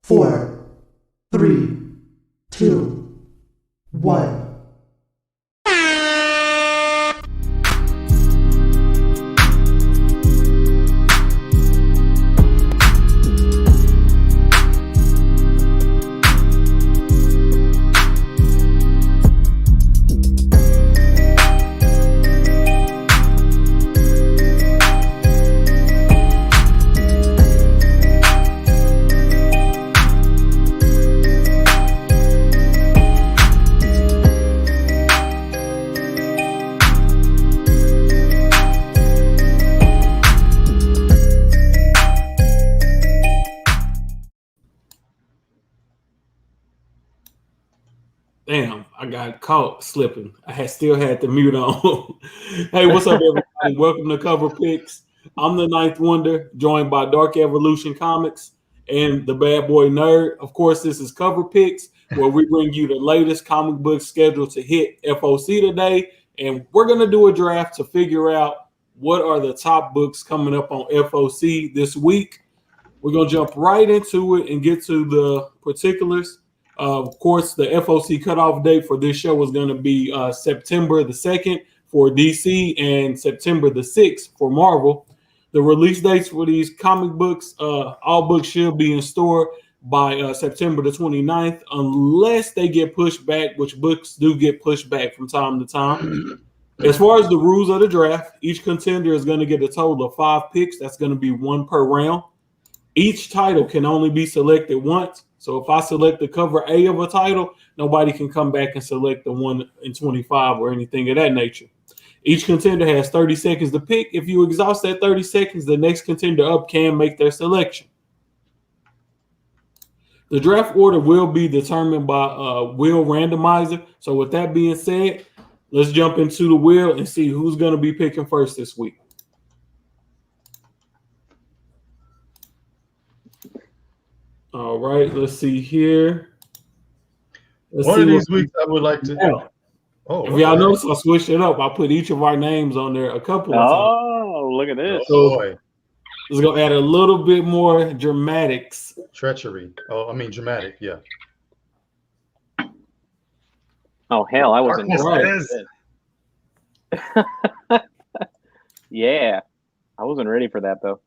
4, 3, 2, 1. Damn, I got caught slipping. I still had the mute on. Hey, what's up, everybody? Welcome to Cover Picks. I'm the Ninth Wonder, joined by Dark Evolution Comics and the Bad Boy Nerd. Of course, this is Cover Picks, where we bring you the latest comic book scheduled to hit FOC today. And we're going to do a draft to figure out what are the top books coming up on FOC this week. We're going to jump right into it and get to the particulars. Of course, the FOC cutoff date for this show is going to be September the 2nd for DC and September the 6th for Marvel. The release dates for these comic books, all books should be in store by September the 29th, unless they get pushed back, which books do get pushed back from time to time. As far as the rules of the draft, each contender is going to get a total of 5 picks. That's going to be 1 per round. Each title can only be selected once. So if I select the cover A of a title, nobody can come back and select the 1 in 25 or anything of that nature. Each contender has 30 seconds to pick. If you exhaust that 30 seconds, the next contender up can make their selection. The draft order will be determined by Wheel Randomizer. So with that being said, let's jump into the wheel and see who's going to be picking first this week. All right, let's see here. One of these weeks I would like to. Yeah. Oh, if y'all notice, I switched it up. I put each of our names on there a couple of times. Oh, look at this. So let's go add a little bit more dramatics. Treachery. Oh, I mean dramatic, yeah. Oh, hell, I wasn't. Right. Yeah, I wasn't ready for that, though.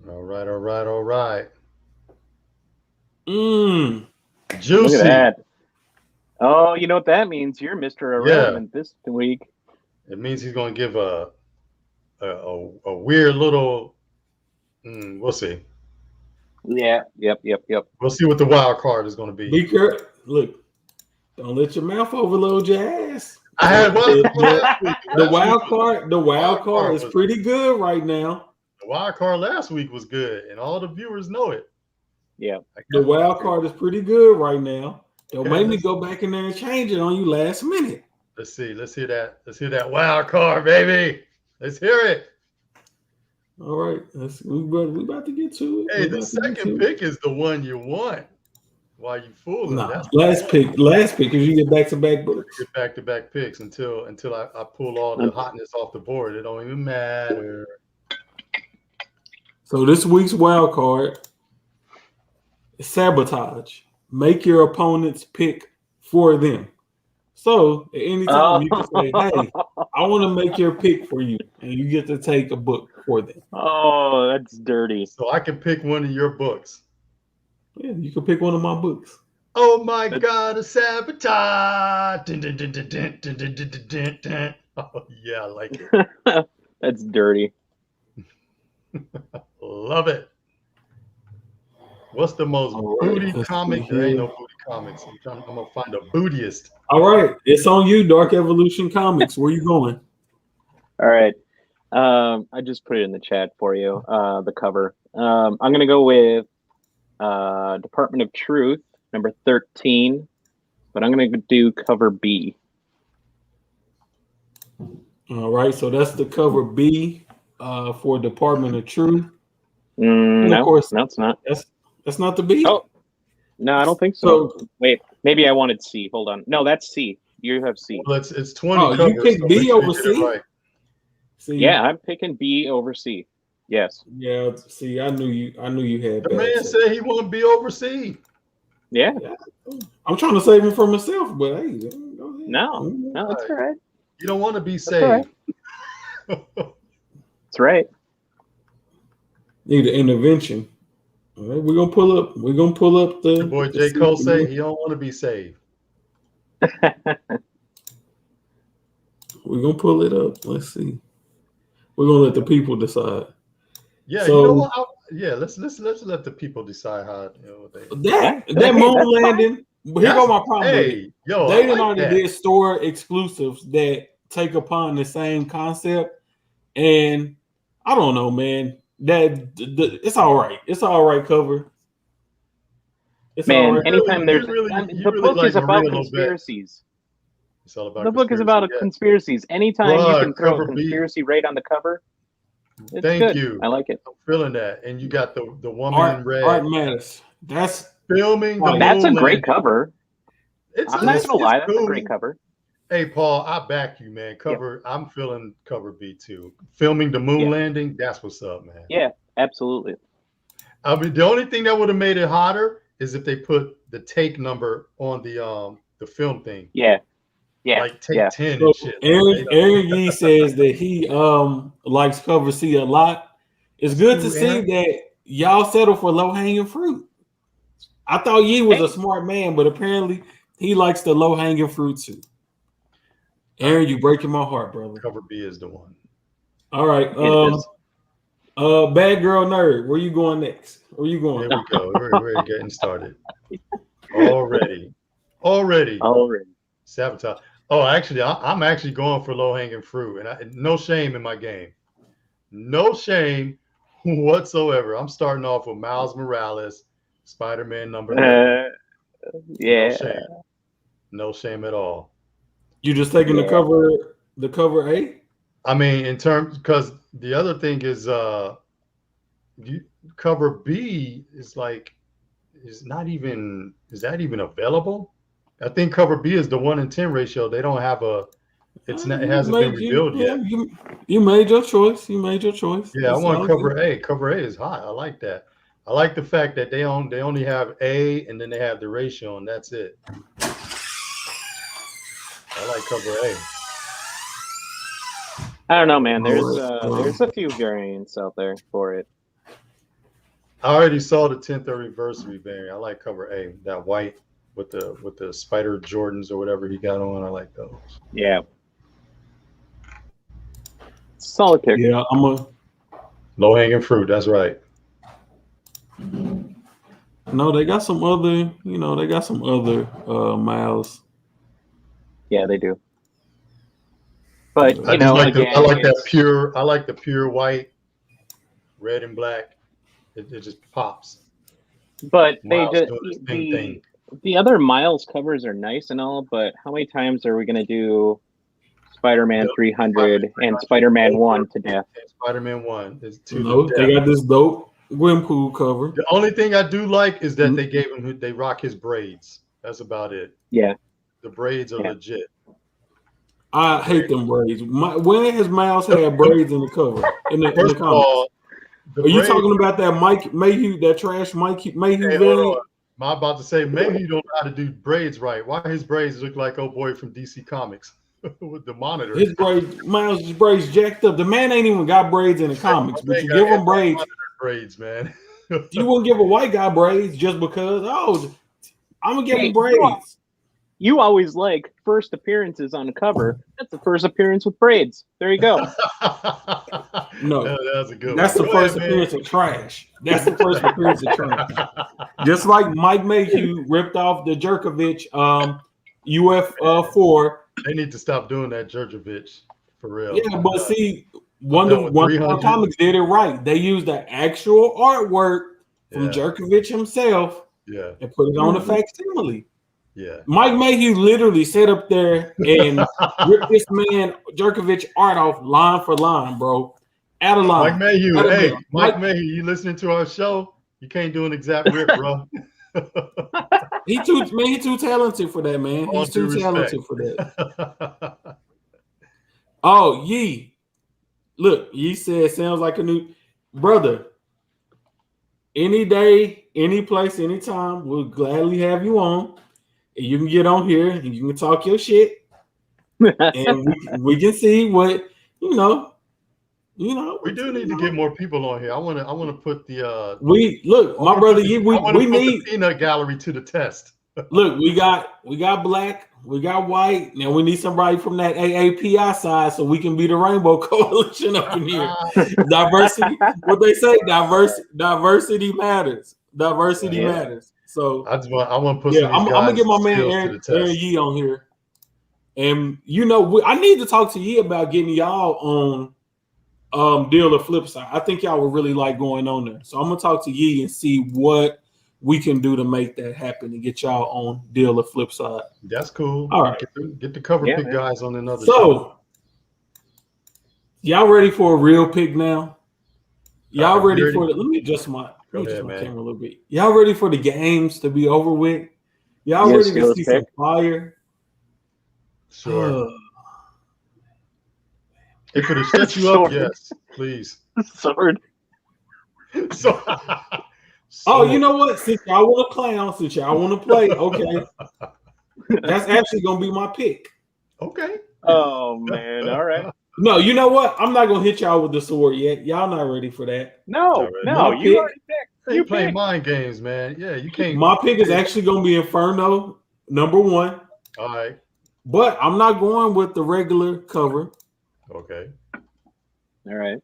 All right. Juicy. Look at that. Oh, you know what that means? You're Mr. Irrelevant this week. It means he's going to give a weird little. We'll see. Yeah. Yep. We'll see what the wild card is going to be. Be careful. Look, don't let your mouth overload your ass. I had one. The wild card is pretty good right now. The wild card last week was good, and all the viewers know it. Yeah. The wild card is pretty good right now. Don't make me go back in there and change it on you last minute. Let's see. Let's hear that. Let's hear that wild card, baby. Let's hear it. All right. We about to get to it. Hey, the second pick is the one you want. Why you fooling? Nah, last pick, because you get back-to-back books. Get back-to-back picks until I pull all the hotness off the board. It don't even matter. So this week's wild card is sabotage. Make your opponent's pick for them. So at any time you can say, hey, I want to make your pick for you, and you get to take a book for them. Oh, that's dirty. So I can pick one of your books. Yeah, you can pick one of my books. Oh my God, a sabotage. Dun, dun, dun, dun, dun, dun, dun, dun, dun, dun. Oh yeah, I like it. That's dirty. Love it. What's the most booty comic? There ain't no booty comics. I'm gonna find a bootiest. All right, it's on you, Dark Evolution Comics. Where you going? All right. I just put it in the chat for you. The cover. I'm gonna go with Department of Truth, number 13, but I'm gonna do cover B. All right, so that's the cover B for Department of Truth. No, of course, no, it's not. That's not the B. Oh, no, I don't think so. Wait, maybe I wanted C. Hold on. No, that's C. You have C. Well, it's 20. Oh, covers, you picked so B over C. Right. Yeah, I'm picking B over C. Yes. Yeah. See, I knew you had The bad man taste. said he won't be overseas. Yeah. I'm trying to save him for myself, but hey, go ahead. No, that's all right. You don't want to be That's all right. saved. That's right. Need an intervention. All right, we're gonna pull up the Your boy the J. Cole sequel. say he don't want to be saved. We're gonna pull it up. Let's see. We're gonna let the people decide. Yeah, So- you know what? Let's let the people decide how. That moon landing. Here go my problem with it. Hey, yo, They I done like already that. did store exclusives that take upon the same concept, and I don't know, man. It's all right. It's all right. Cover. It's all Man, right. anytime there's you the book like is about Maria a little bit. conspiracies. It's all about The book is about conspiracies. Anytime you Bruh, can throw a cover B. conspiracy right on the cover, it's Thank good. you. I like it. I'm feeling that. And you got the woman in red Art matters. That's filming the That's a moon great landing. cover. It's I'm not gonna lie, that's cool. a great cover. Hey Paul, I back you, man. I'm feeling cover B too. Filming the moon landing, that's what's up, man. Yeah, absolutely. I mean, the only thing that would have made it hotter is if they put the take number on the film thing. Yeah. Like take 10 so and shit. Aaron Yee says that he likes cover C a lot. It's good to see that y'all settle for low hanging fruit. I thought Yee was a smart man, but apparently he likes the low hanging fruit too. Aaron, you breaking my heart, brother. Cover B is the one. All right. Bad girl nerd. Where you going next? Where you going? There we go. We're getting started. Already. Sabotage. Oh, actually, I'm actually going for low hanging fruit, and no shame in my game. No shame whatsoever. I'm starting off with Miles Morales, Spider-Man number 9. Yeah. No shame at all. You just taking the cover A? I mean, in terms, because the other thing is cover B is like is that even available? I think cover B is the 1-in-10 ratio. They don't have it hasn't been revealed yet. You made your choice. Yeah, I want cover A. Cover A is hot. I like that. I like the fact that they only have A and then they have the ratio and that's it. I like cover A. I don't know, man. There's a few variants out there for it. I already saw the 10th anniversary variant. I like cover A. That white with the Spider Jordans or whatever he got on. I like those. Yeah. Solid pick. Yeah, I'm a low hanging fruit. That's right. No, they got some other. Miles. Yeah, they do. But I like the pure white, red and black. It just pops. But Miles the other Miles covers are nice and all, but how many times are we going to do Spider-Man 300 and Spider-Man 1 to death? Spider-Man 1 is 2. No, they got this dope Gwenpool cover. The only thing I do like is that they rock his braids. That's about it. Yeah. The braids are legit. I hate them braids. When has Miles had braids in the cover? First of all, are you talking about that Mike Mayhew, that trash Mike Mayhew variant? I'm about to say Mayhew don't know how to do braids right. Why his braids look like old boy from DC Comics with the monitor? Miles' braids jacked up. The man ain't even got braids in the comics, but you give him braids. Braids, man. You wouldn't give a white guy braids just because. Oh, I'm gonna give him braids. You always like first appearances on the cover. That's the first appearance with braids. There you go. No, that's a good. That's the first appearance of trash. That's the first appearance of trash. Just like Mike Mayhew ripped off the Jerkovich UF4. They need to stop doing that Jerkovich for real. Yeah, but see, one of comics did it right. They used the actual artwork from Jerkovich himself, and put it on a facsimile. Yeah, Mike Mayhew literally sat up there and ripped this man Jerkovich art off line for line, bro. Out of line. Mike Mayhew, Mike Mayhew, you listening to our show? You can't do an exact rip, bro. He too talented for that, man. He's too talented for that. Oh, Yee. Look, Yee said sounds like a new. brother, any day, any place, anytime, we'll gladly have you on. And you can get on here and you can talk your shit, and we can see what you know. We do need to get more people on here. I want to put the we look, my brother. We need the peanut gallery to the test. Look, we got black, we got white. Now we need somebody from that AAPI side so we can be the Rainbow Coalition up in here. Diversity, what they say, diversity matters. Diversity matters. So I want to put some of these I'm gonna get my man Aaron Yee on here, and I need to talk to Yee about getting y'all on Deal or Flip Side. I think y'all would really like going on there. So I'm gonna talk to Yee and see what we can do to make that happen and get y'all on Deal or Flip Side. That's cool. All right. Get the cover pick guys on another show. So, y'all ready for a real pick now? Y'all ready for the? Let me adjust my camera a little bit. Y'all ready for the games to be over with? Y'all ready to see some fire? Sure. If it'll set you up, yes, please. Sword. So, oh, you know what? Since y'all want to clown, since y'all want to play, okay. That's actually gonna be my pick. Okay. Oh man! All right. No, you know what? I'm not gonna hit y'all with the sword yet. Y'all not ready for that. No, you already picked. You playing mind games, man. Yeah, you can't. My pick is actually gonna be Inferno #1. All right. But I'm not going with the regular cover. Okay. All right.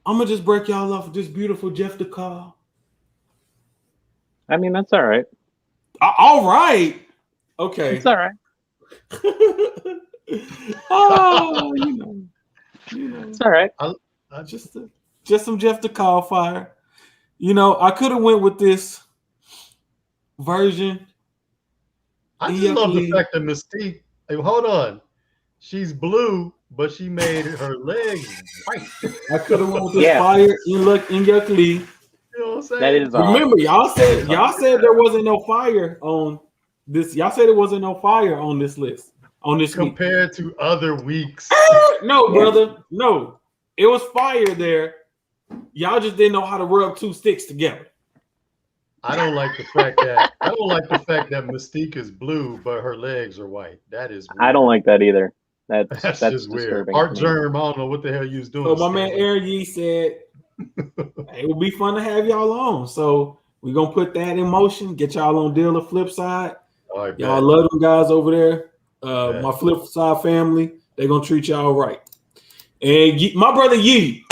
I'm gonna just break y'all off with this beautiful Jeff DeCall. I mean, that's all right. All right. Okay. It's all right. Oh, it's all right. Just some Jeff DeCall fire. I could have went with this version. I just love the fact that Mystique. Hey, hold on. She's blue, but she made her legs white. I could have went with this fire in your Lee. You know what I'm saying? That is remember, y'all said there wasn't no fire on this. Y'all said there wasn't no fire on this list. On this compared to other weeks. No, brother. No. It was fire there. Y'all just didn't know how to rub two sticks together. I don't like the fact that Mystique is blue, but her legs are white. That is weird. I don't like that either. That's just weird. Art Germ, I don't know what the hell you was doing. So my man Aaron Yee said it would be fun to have y'all on. So we're gonna put that in motion, get y'all on Deal or Flip Side. Right, y'all love them guys over there. My Flip Side family, they're gonna treat y'all right. And my brother Yee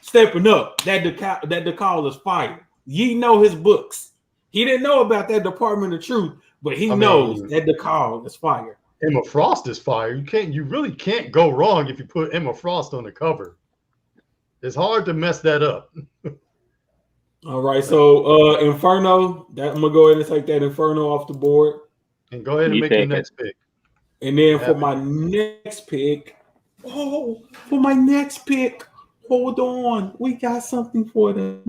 stepping up. That DeCall is fire. Yee know his books. He didn't know about that Department of Truth, but he knows that DeCall is fire. Emma Frost is fire. You really can't go wrong if you put Emma Frost on the cover. It's hard to mess that up. All right, so Inferno. I'm gonna go ahead and take that Inferno off the board. And go ahead and make your next pick. And then for my next pick, hold on. We got something for them.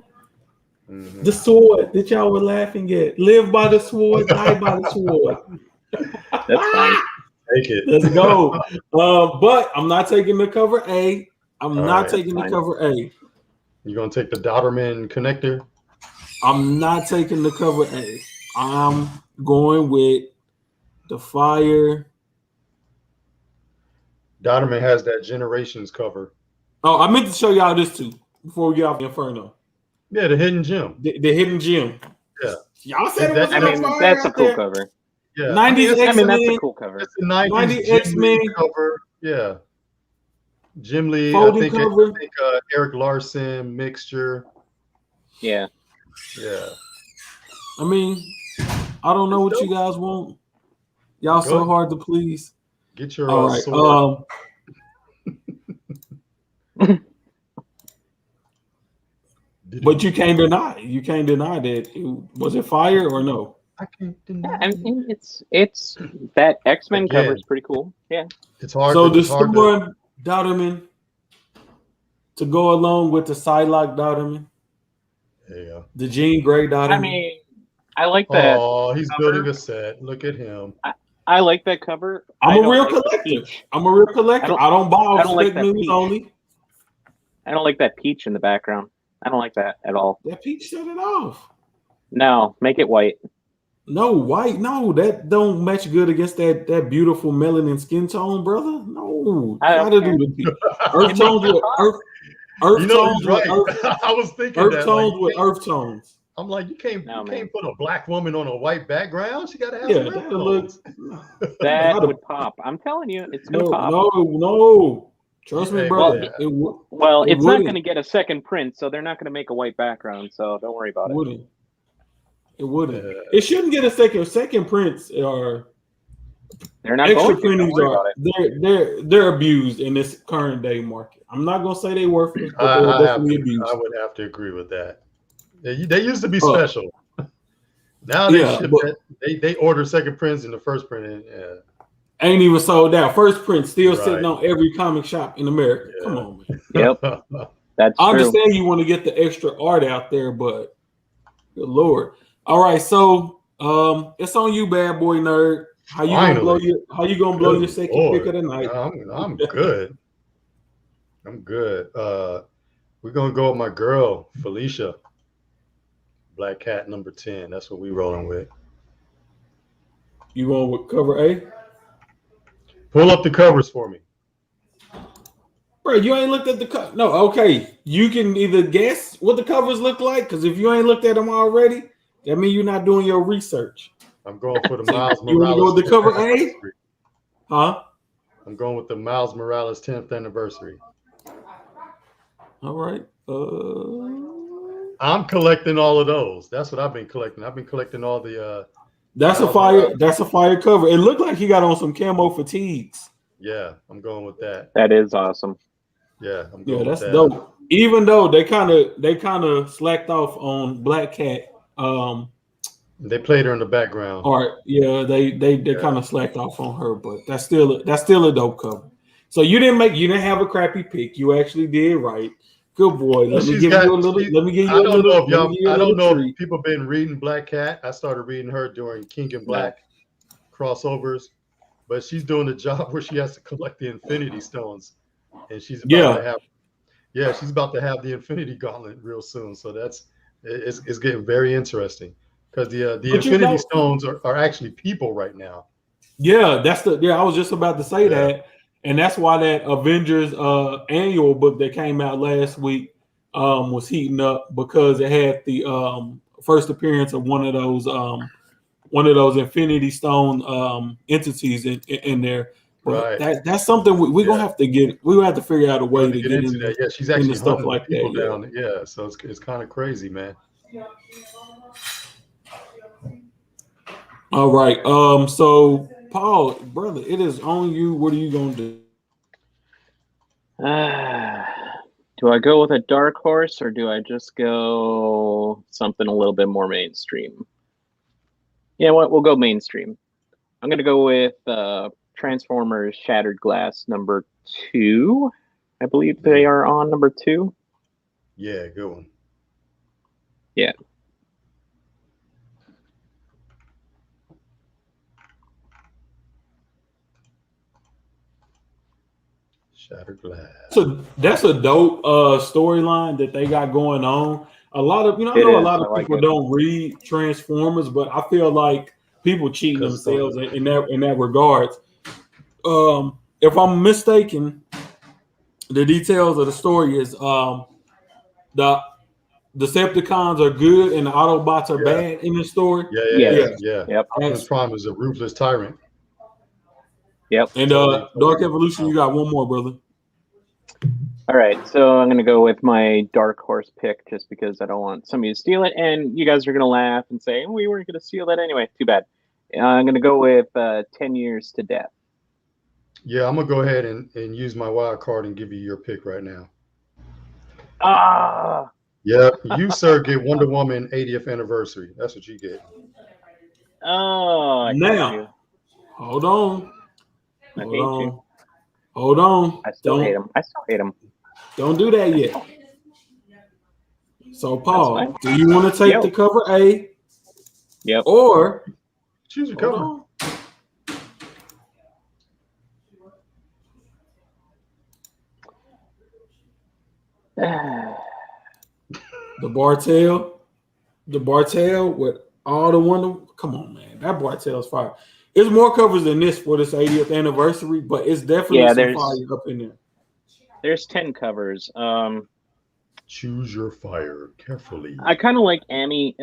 Mm-hmm. The sword that y'all were laughing at. Live by the sword, die by the sword. That's fine. Take it. Let's go. But I'm not taking the cover A. I'm not taking the cover A. You're gonna take the Dodderman connector? I'm not taking the cover A. I'm going with the fire. Dodderman has that Generations cover. Oh, I meant to show y'all this too before we get off the Inferno. Yeah, the hidden gem. The hidden gem. Yeah. Y'all said it was that's a cool cover. Yeah. 90s X-Men. That's a cool cover. It's the 90s X-Men cover. Yeah. Jim Lee, folding I think Eric Larson mixture. Yeah. Yeah. I mean, I don't know what you guys want. Y'all so hard to please. Get your all right. sword. But you can't deny. You can't deny that. Was it fire or no? I can't deny. I mean, it's that X-Men cover is pretty cool. Yeah. It's hard. So the Storm Dodderman to go along with the Psylocke Dodderman. Yeah. The Jean Grey Dodderman. I mean, I like that. Oh, he's building a set. Look at him. I like that cover. I'm a real collector. I don't buy I don't like fake news only. I don't like that peach in the background. I don't like that at all. That peach set it off. No, make it white. No, white. No, that don't match good against that beautiful melanin skin tone, brother. No, I don't gotta care. do the earth tones with earth You know, tones he's with right. earth, I was thinking earth that. tones Like, with earth tones. I'm like, you can't No, put a black woman on a white background. She got to have Yeah, some earth that'll look. tones. That gotta- would pop. I'm telling you, it's gonna no, pop. no. Trust me, Hey, brother. man. Well, it it's not wouldn't. going to get a second print, so they're not going to make a white background. So don't worry about it. Wouldn't. It wouldn't. It shouldn't get a second. Second prints are They're not extra going to. Don't printings worry are about it. they're abused in this current day market. I'm not gonna say they worthless, but they're definitely abused. I would have to agree with that. They used to be Oh. special. Now they Yeah, ship but that. They order second prints in the first print. And, yeah. ain't even sold out. First print still Right. sitting on every comic shop in America. Yeah. Come on, man. Yep. That's I true. understand you want to get the extra art out there, but good lord. All right, so it's on you, bad boy nerd. How you gonna blow Good your second Lord. pick of the night? I'm good. I'm good. We're gonna go with my girl, Felicia. Black Cat number 10. That's what we rolling with. You going with cover A? Pull up the covers for me. Bro, you ain't looked at the cover. No, okay. You can either guess what the covers look like, because if you ain't looked at them already, that means you're not doing your research. I'm going for the Miles You want to go Morales. with the cover 10th A? anniversary. Huh? I'm going with the Miles Morales 10th anniversary. All right. I'm collecting all of those. That's what I've been collecting. I've been collecting all the That's a Miles fire. Morales. That's a fire cover. It looked like he got on some camo fatigues. Yeah, I'm going with that. That is awesome. Yeah, I'm Yeah, going that's with that. dope. Even though they kind of slacked off on Black Cat. They played her in the background. Art. Yeah, they kind of slacked off on her, but that's still a dope cover. So you didn't have a crappy pick. You actually did right. Good boy. Let me give you a little. Let me give you a little. I don't know if people been reading Black Cat. I started reading her during King and Black crossovers, but she's doing a job where she has to collect the Infinity Stones, and she's about to have the Infinity Gauntlet real soon. So it's getting very interesting because the Infinity Stones are actually people right now. Yeah, I was just about to say that. And that's why that Avengers annual book that came out last week was heating up, because it had the first appearance of one of those Infinity Stone entities in there. But that's something we're gonna have to get. We're gonna have to figure out a way to get into that. Yeah, she's actually stuff hunting like people that. down. Yeah, so it's kind of crazy, man. All right. So Paul, brother, it is on you. What are you gonna do? Do I go with a dark horse, or do I just go something a little bit more mainstream? You know what? We'll go mainstream. I'm going to go with Transformers Shattered Glass number 2. I believe they are on number 2. Yeah, good one. Yeah. Shattered Glass. So that's a dope storyline that they got going on. A lot of a lot of people don't read Transformers, but I feel like people cheating themselves in that regards. If I'm mistaken, the details of the story is the Decepticons are good and the Autobots are bad in the story. Yeah. Yep. Optimus Prime is a ruthless tyrant. Yep. And Dark Evolution, you got one more, brother. All right, so I'm going to go with my dark horse pick just because I don't want somebody to steal it. And you guys are going to laugh and say, we weren't going to steal that anyway. Too bad. I'm going to go with 10 Years to Death. Yeah, I'm going to go ahead and use my wild card and give you your pick right now. Yeah, you, sir, get Wonder Woman 80th anniversary. That's what you get. Oh, now, hold on. Hold on. I still hate him. Don't do that yet. So, Paul, do you want to take the cover A? Yep. Or choose your cover. Bartell with all the wonder. Come on, man, that Bartell's fire. It's more covers than this for this 80th anniversary, but it's definitely some fire up in there. There's 10 covers. Choose your fire carefully. I kind of like Amy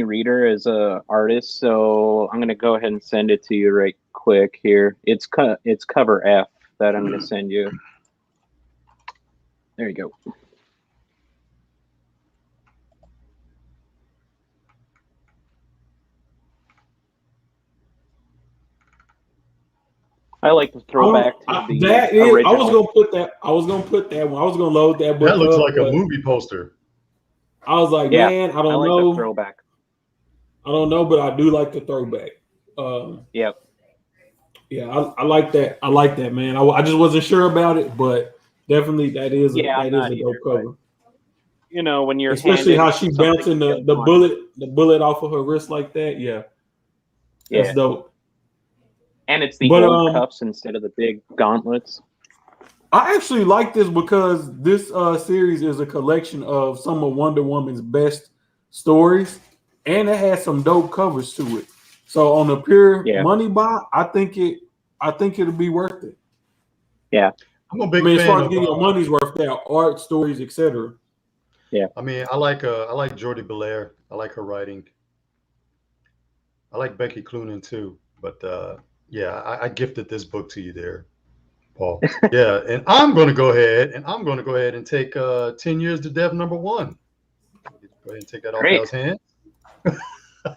Reeder as a artist, so I'm gonna go ahead and send it to you right quick here. It's cover F that I'm gonna send you. There you go. I like the throwback to the original. I was gonna put that. I was gonna put that one. I was gonna load that book. That looks like a movie poster. I was like, man, I don't know. The throwback. I don't know, but I do like the throwback. Yep. Yeah, I like that. I like that, man. I just wasn't sure about it, but definitely that is a dope cover. You know, when you're especially how she bouncing the bullet off of her wrist like that. Yeah, that's dope. And it's the old cuffs instead of the big gauntlets. I actually like this because this series is a collection of some of Wonder Woman's best stories, and it has some dope covers to it. So on a pure money buy, I think it'll be worth it. Yeah, I'm a big fan. As far as getting your money's worth out, art, stories, etc. Yeah, I mean, I like Jordi Belair. I like her writing. I like Becky Cloonan too, but yeah, I gifted this book to you there, Paul. Yeah, and I'm going to go ahead and take 10 Years to Death #1. Go ahead and take that off Al's hand.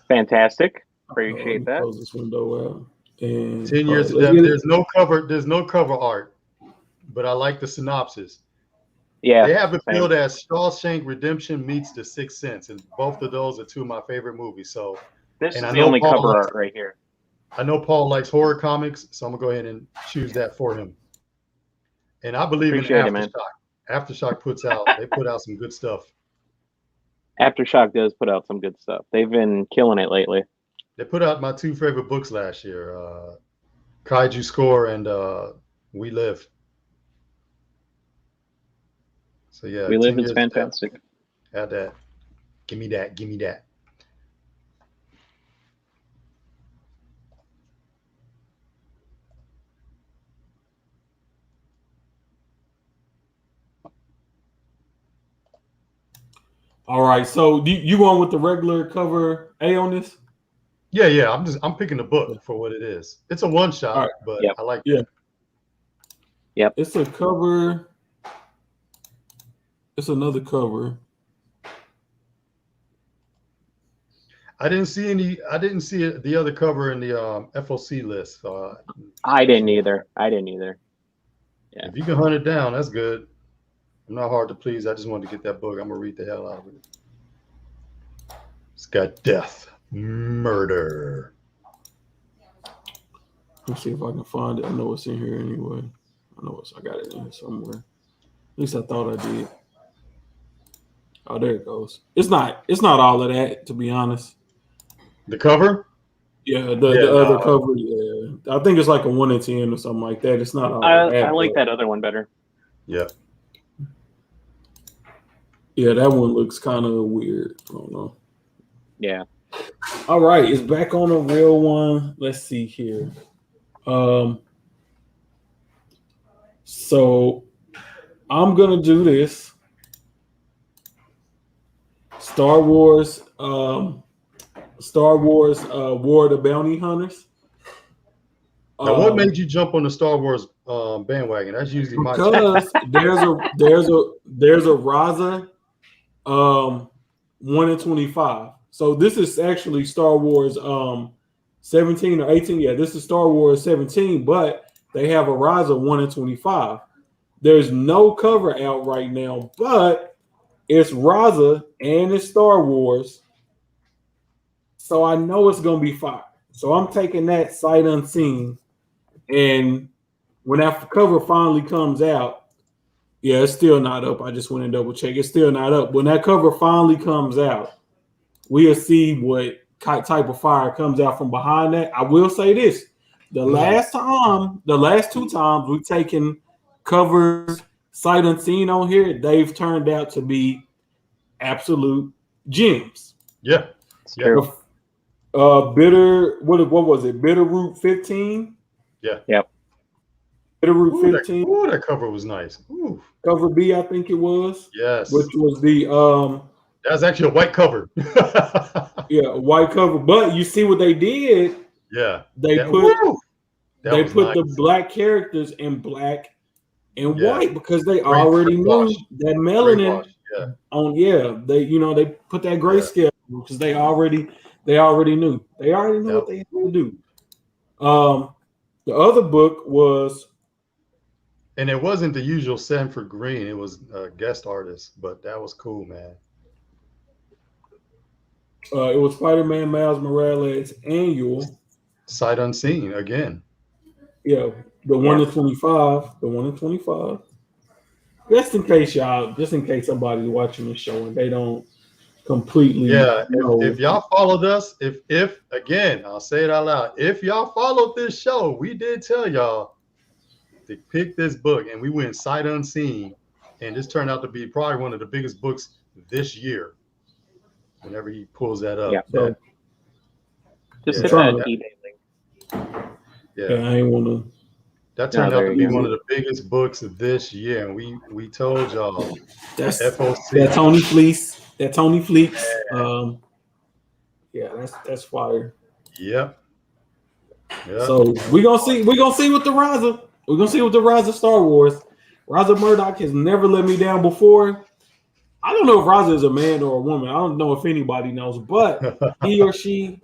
Fantastic. Appreciate that. Close this window out. And 10 Years to Death. There's no cover art, but I like the synopsis. Yeah, they have it billed as Shawshank Redemption meets The Sixth Sense, and both of those are two of my favorite movies. So this is the only cover art right here. I know Paul likes horror comics, so I'm gonna go ahead and choose that for him. And I believe in Aftershock. Aftershock put out some good stuff. Aftershock does put out some good stuff. They've been killing it lately. They put out my two favorite books last year, Kaiju Score and We Live. So yeah, We Live is fantastic. Add that. Give me that. All right, so you going with the regular cover A on this? Yeah. I'm picking the book for what it is. It's a one shot, but I like it. Yep. It's a cover. It's another cover. I didn't see the other cover in the FOC list. So I didn't either. Yeah. If you can hunt it down, that's good. I'm not hard to please. I just wanted to get that book. I'm gonna read the hell out of it. It's got death, murder. Let's see if I can find it. I know it's in here anyway. I got it in here somewhere. At least I thought I did. Oh, there it goes. It's not all of that, to be honest. The cover? Yeah, the other cover. Yeah, I think it's like a 1 in 10 or something like that. It's not all of that. I like that other one better. Yeah. Yeah, that one looks kind of weird. I don't know. Yeah. All right, it's back on a real one. Let's see here. So I'm gonna do this. Star Wars, War of the Bounty Hunters. Now, what made you jump on the Star Wars bandwagon? That's usually my because there's a Raza 1 in 25. So this is actually Star Wars 17 or 18. Yeah, this is Star Wars 17, but they have a Raza 1 in 25. There's no cover out right now, but it's Raza and it's Star Wars. So I know it's gonna be fire. So I'm taking that sight unseen. And when that cover finally comes out, yeah, it's still not up. I just went and double check. It's still not up. When that cover finally comes out, we'll see what type of fire comes out from behind that. I will say this. The last 2 times we've taken covers sight unseen on here, they've turned out to be absolute gems. Yeah. True. What was it? Bitterroot 15. Yeah. Yep. Bitterroot 15. That cover was nice. Ooh. Cover B, I think it was. Yes. Which was the That's actually a white cover. white cover. But you see what they did? Yeah. They put nice. the black characters in black and white because they already knew wash. that melanin Wash. Yeah. They put that grayscale because they already knew. They already knew what they had to do. The other book was, and it wasn't the usual Sanford Green. It was a guest artist, but that was cool, man. it was Spider-Man Miles Morales annual. Sight Unseen again. Yeah, the one in 25. The one in 25. Just in case somebody's watching the show and they don't completely. Yeah, if y'all followed us, if again, I'll say it out loud. If y'all followed this show, we did tell y'all to pick this book, and we went sight unseen, and this turned out to be probably one of the biggest books this year. Whenever he pulls that up, so, just hit that eBay link. Yeah, I ain't want to. That turned out to be one of the biggest books of this year, and we told y'all that's FOC. That Tony Fleece. That's fire. Yep. So we're gonna see what the rise of Star Wars. Rise of Murdoch has never let me down before. I don't know if Raza is a man or a woman. I don't know if anybody knows, but he or she,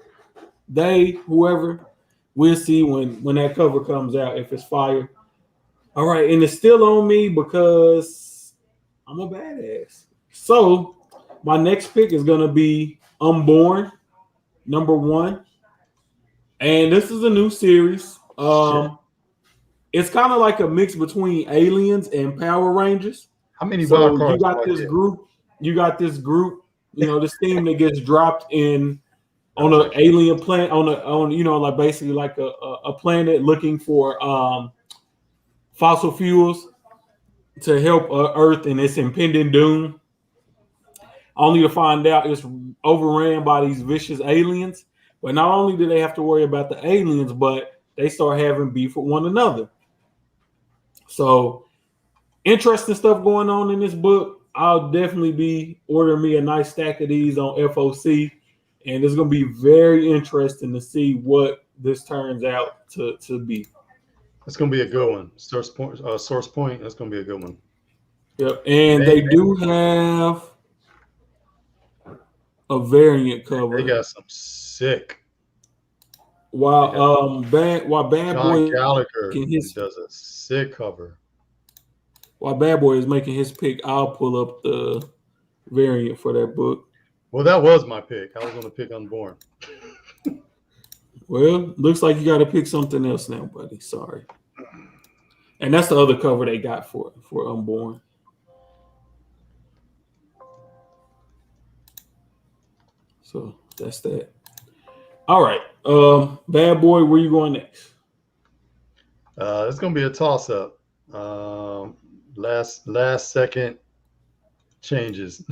they, whoever, we'll see when that cover comes out if it's fire. All right, and it's still on me because I'm a badass. So my next pick is gonna be Unborn, #1, and this is a new series. It's kind of like a mix between Aliens and Power Rangers. How many wild cards? You got this group. This team that gets dropped on an alien planet, like basically like a planet looking for fossil fuels to help Earth in its impending doom. Only to find out it's overran by these vicious aliens. But not only do they have to worry about the aliens, but they start having beef with one another. So interesting stuff going on in this book. I'll definitely be ordering me a nice stack of these on FOC, and it's going to be very interesting to see what this turns out to be. It's going to be a good one. Source point. That's going to be a good one. Yep, and they do have a variant cover. They got some sick. While Bad Boy Gallagher does a sick cover. While Bad Boy is making his pick, I'll pull up the variant for that book. Well, that was my pick. I was going to pick Unborn. Well, looks like you got to pick something else now, buddy. Sorry. And that's the other cover they got for Unborn. So that's that. All right. Bad Boy, where you going next? It's going to be a toss-up. Last second changes.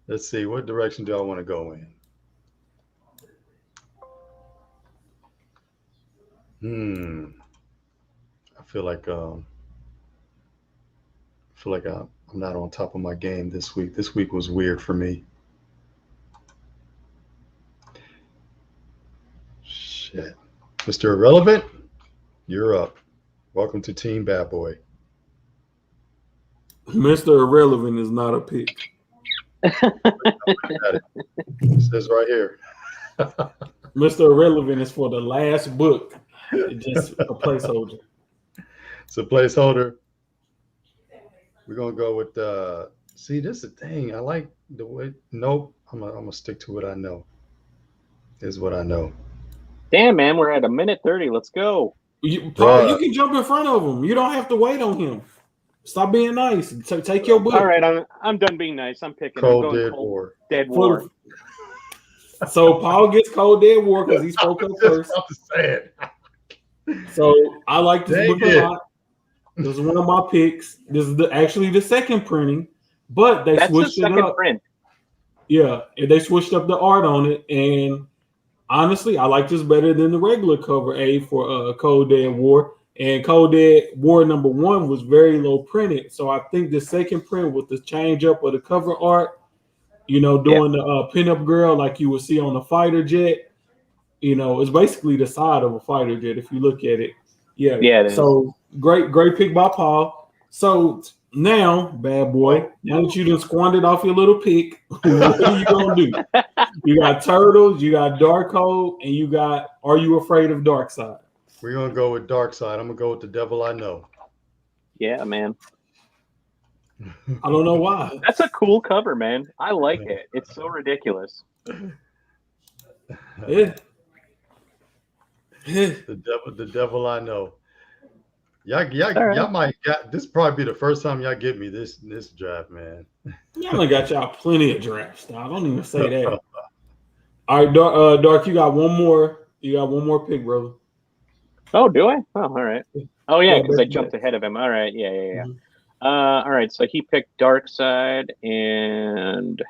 Let's see, what direction do I want to go in? I feel like I'm not on top of my game this week. This week was weird for me. Shit. Mr. Irrelevant, you're up. Welcome to Team Bad Boy. Mr. Irrelevant is not a pick. It says right here. Mr. Irrelevant is for the last book. It's just a placeholder. It's a placeholder. We're gonna go with see, this is the thing. I like the way. Nope. I'm gonna stick to what I know. This is what I know. Damn, man, we're at 1:30. Let's go. Paul, you can jump in front of him. You don't have to wait on him. Stop being nice. Take your book. All right, I'm done being nice. I'm picking Cold Dead War. So Paul gets Cold Dead War because he spoke up first. I'm just saying. So I like this book a lot. This is one of my picks. This is actually the second printing, but they That's the switched it second up. print. Yeah, and they switched up the art on it, and honestly, I like this better than the regular cover A for Cold Dead War. And Cold Dead War #1 was very low printed, so I think the second print with the change up of the cover art, doing the pinup girl like you would see on the fighter jet, it's basically the side of a fighter jet if you look at it. Yeah. Yeah, it is. So great pick by Paul. So now, bad boy, now that you done squandered off your little pick, what are you gonna do? You got Turtles, you got Darkhold, and you got Are You Afraid of Darkseid? We're gonna go with Darkseid. I'm gonna go with The Devil I Know. Yeah, man. I don't know why. That's a cool cover, man. I like it. It's so ridiculous. Yeah. The devil I know. Y'all might got this. Probably be the first time y'all get me this draft, man. Y'all got y'all plenty of drafts. Now. I don't even say that. All right, Dark, you got one more. You got one more pick, brother. Oh, do I? Oh, all right. Oh, yeah, because I back. jumped ahead of him. All right. Yeah. Mm-hmm. All right. So he picked Darkseid, and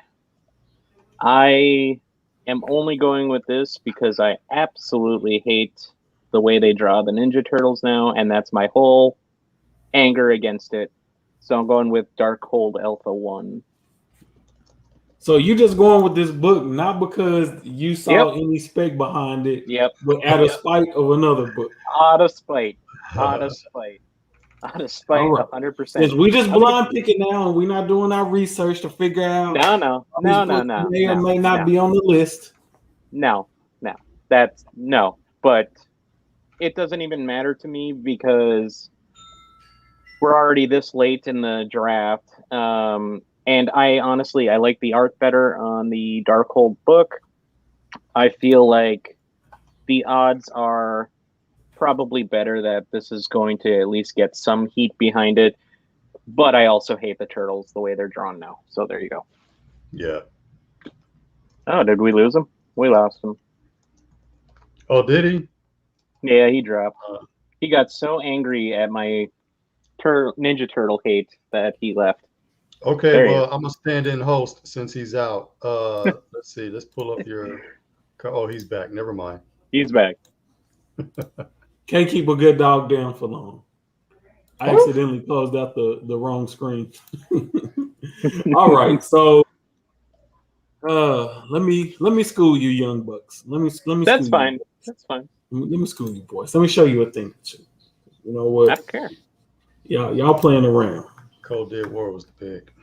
I am only going with this because I absolutely hate the way they draw the Ninja Turtles now, and that's my whole anger against it. So I'm going with Darkhold Alpha 1. So you just going with this book not because you saw any spec behind it, but out of spite of another book. Out of spite. Out of spite. Out of spite, right. 100%. Since we just blind picking now and we're not doing our research to figure out No. may or may not be on the list. No. But it doesn't even matter to me because we're already this late in the draft. And I like the art better on the Darkhold book. I feel like the odds are probably better that this is going to at least get some heat behind it. But I also hate the Turtles the way they're drawn now. So there you go. Yeah. Oh, did we lose him? We lost him. Oh, did he? Yeah, he dropped. He got so angry at my Ninja Turtle hate that he left. Okay, well, I'm a stand-in host since he's out. Let's see. Let's pull up your. Oh, he's back. Never mind. He's back. Can't keep a good dog down for long. I accidentally closed out the wrong screen. All right, so let me school you, young bucks. Let me. That's school fine. You. That's fine. Let me school you, boys. Let me show you a thing or two. You know what? I don't care. Y'all playing around. Cold Dead War was the pick.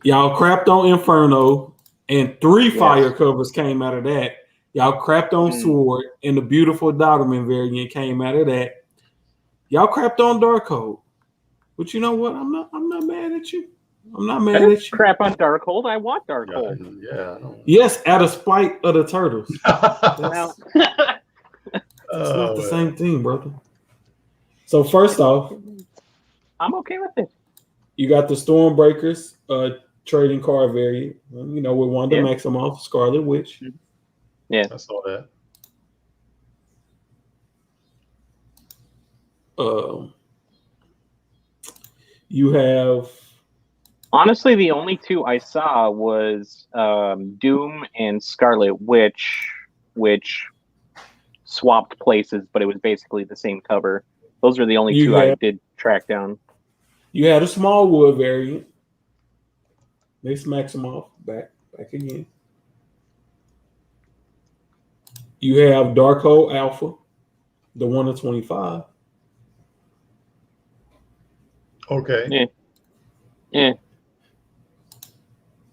Y'all crapped on Inferno, and 3 fire covers came out of that. Y'all crapped on Sword, and the beautiful Doggerman variant came out of that. Y'all crapped on Darkhold, but you know what? I'm not mad at you. I'm not mad at you. Crap on Darkhold. I want Darkhold. Yeah. Yes, out of spite of the Turtles. It's not the same thing, brother. So first off, I'm okay with it. You got the Stormbreakers trading card variant, with Wanda Maximoff, Scarlet Witch. Yeah, I saw that. You have. Honestly, the only 2 I saw was Doom and Scarlet Witch, which swapped places, but it was basically the same cover. Those are the only 2 I did track down. You had a Smallwood variant. They smacks them off back again. You have Darkhold Alpha, the 1 of 25. Okay. Yeah.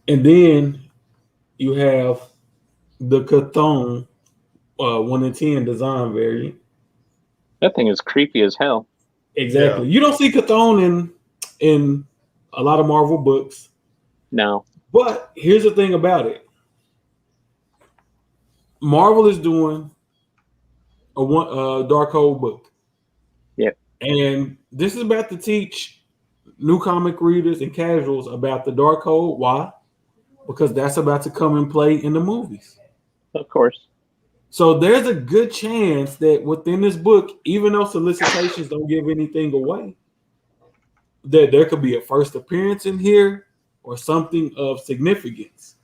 And then you have the Chthon 1 in 10 design variant. That thing is creepy as hell. Exactly. Yeah. You don't see Chthon in a lot of Marvel books. No. But here's the thing about it. Marvel is doing a Darkhold book. Yep. And this is about to teach new comic readers and casuals about the Darkhold. Why? Because that's about to come and play in the movies. Of course. So there's a good chance that within this book, even though solicitations don't give anything away, that there could be a first appearance in here or something of significance.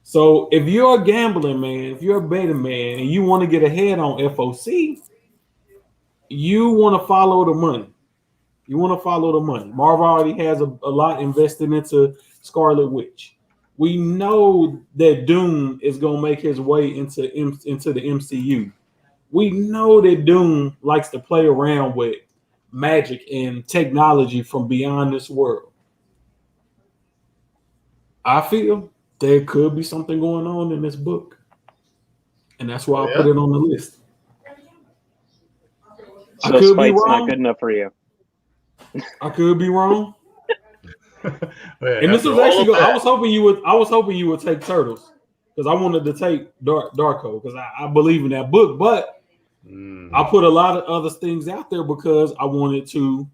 So if you're a gambling man, if you're a betting man, and you want to get ahead on FOC, you want to follow the money. You want to follow the money. Marvel already has a lot invested into Scarlet Witch. We know that Doom is going to make his way into the MCU. We know that Doom likes to play around with magic and technology from beyond this world. I feel there could be something going on in this book. And that's why I put it on the list. So I could Spike's be wrong. Not good enough for you. I could be wrong. Man, and this was actually I was hoping you would take Turtles, because I wanted to take Darko, because I believe in that book, but I put a lot of other things out there because I wanted to,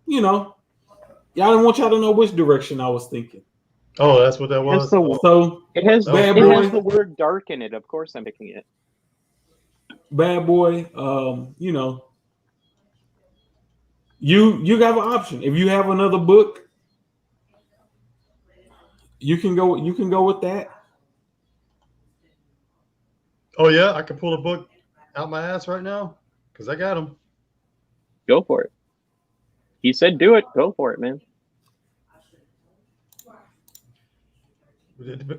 you know, y'all didn't want y'all to know which direction I was thinking. Oh, that's what that was. So it has the word dark in it. Of course, I'm picking it. Bad Boy, you know, you have an option. If you have another book, you can go with that. Oh yeah, I can pull a book out my ass right now because I got them. Go for it. He said, "Do it. Go for it, man."